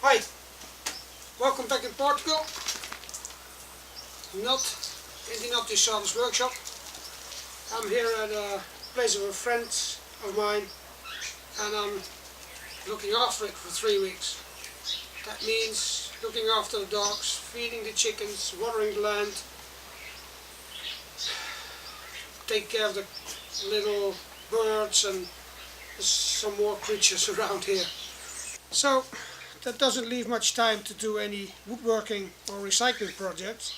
Hi, welcome back in Portugal. Not in the Just Sawdust workshop. I'm here at a place of a friend of mine and I'm looking after it for 3 weeks. That means looking after the dogs, feeding the chickens, watering the land, take care of the little birds and some more creatures around here. So that doesn't leave much time to do any woodworking or recycling projects,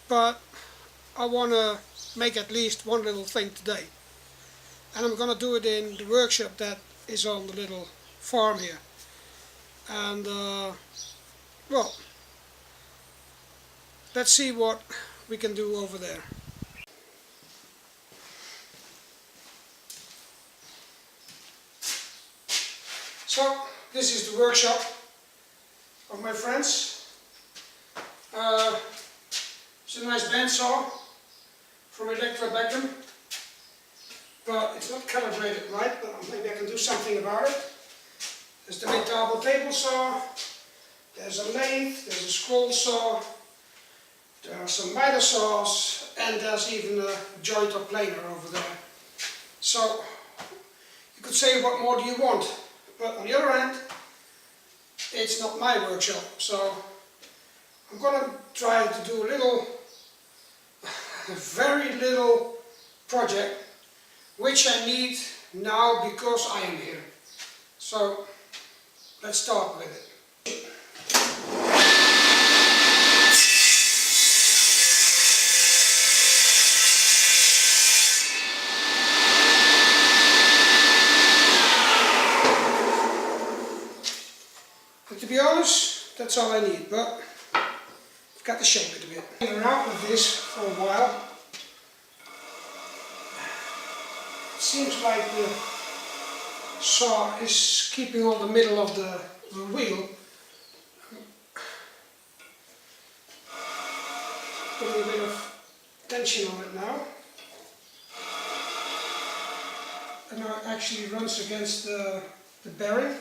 but I want to make at least one little thing today. And I'm going to do it in the workshop that is on the little farm here. And well, let's see what we can do over there. So this is the workshop of my friends. It's a nice bandsaw from Electra Beckham, but it's not calibrated right, but maybe I can do something about it. There's the Metabo table saw, there's a lathe, there's a scroll saw, there are some miter saws, and there's even a joint or planer over there. So you could say, what more do you want? But on the other hand, it's not my workshop, so I'm going to try to do a very little project, which I need now because I am here. So let's start with it. But to be honest, that's all I need, but I've got to shape it a bit. I've been around with this for a while. It seems like the saw is keeping on the middle of the wheel. Putting a bit of tension on it now. And now it actually runs against the bearing.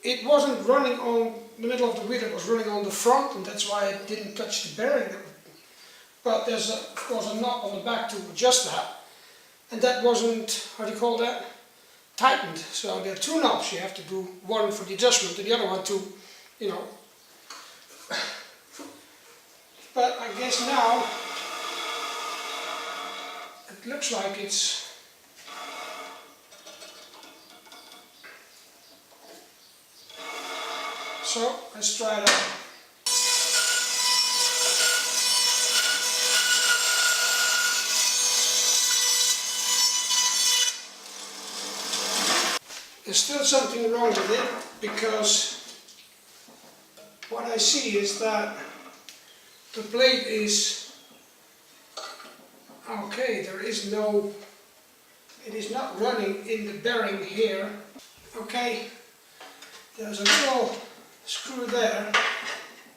It wasn't running on the middle of the wheel, it was running on the front, and that's why it didn't touch the bearing. But there's of course a knob on the back to adjust that, and that wasn't, how do you call that, tightened. So there are two knobs, you have to do one for the adjustment and the other one to, you know. But I guess now it looks like it's so. Let's try it out. There's still something wrong with it, because what I see is that the blade is okay, it is not running in the bearing here. Okay, there's a little screw there,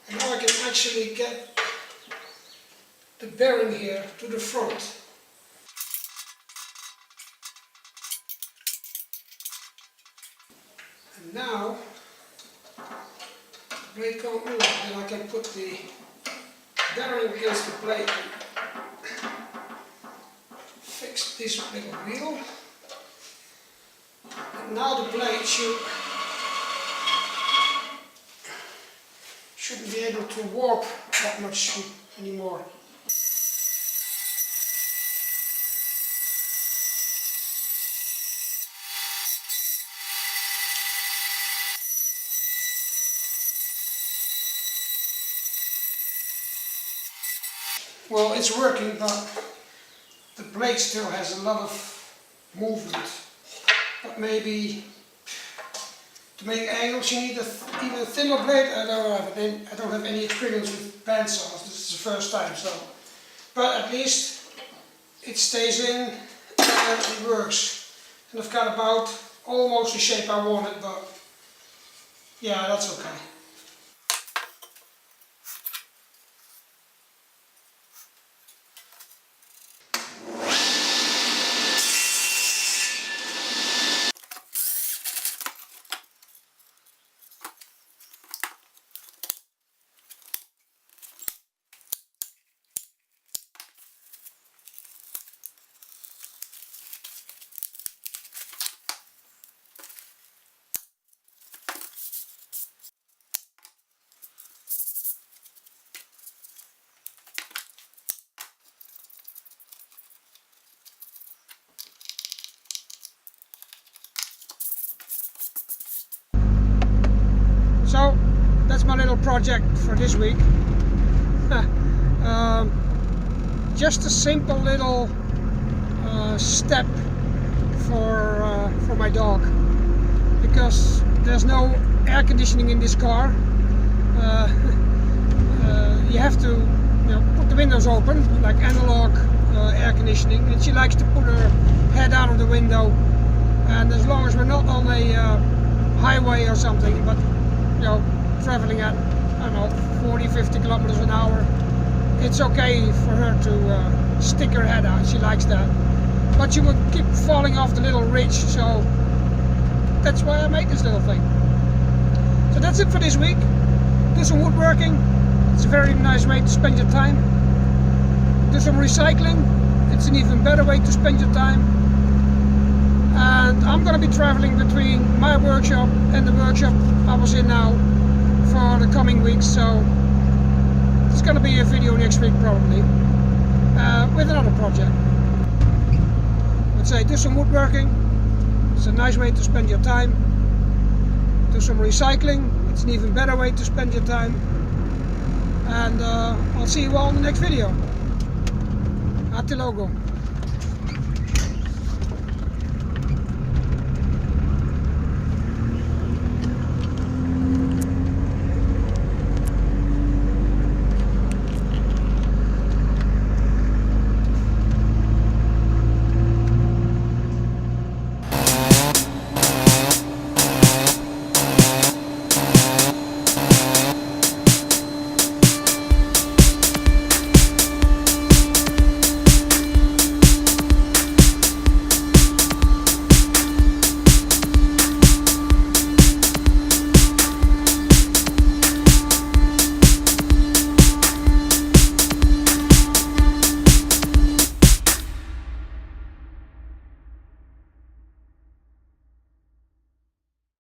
and now I can actually get the bearing here to the front. And now the blade can't move, and I can put the bearing against the blade and fix this little wheel. And now the blade shouldn't be able to warp that much anymore. Well, it's working, but the blade still has a lot of movement. But maybe to make angles you need even a thinner blade. I don't have any experience with bandsaws. This is the first time, so. But at least it stays in and it works. And I've got about almost the shape I wanted, but yeah, that's okay. project for this week. Just a simple little step for my dog, because there's no air conditioning in this car. You have to, put the windows open, like analog air conditioning, and she likes to put her head out of the window. And as long as we're not on a highway or something, but traveling at, I don't know, 40-50 kilometers an hour, it's okay for her to stick her head out. She likes that. But she would keep falling off the little ridge, so that's why I made this little thing. So that's it for this week. Do some woodworking. It's a very nice way to spend your time. Do some recycling. It's an even better way to spend your time. And I'm going to be traveling between my workshop and the workshop I was in now for the coming weeks, so there's going to be a video next week probably with another project. I'd say do some woodworking. It's a nice way to spend your time. Do some recycling. It's an even better way to spend your time. And I'll see you all in the next video. Até logo.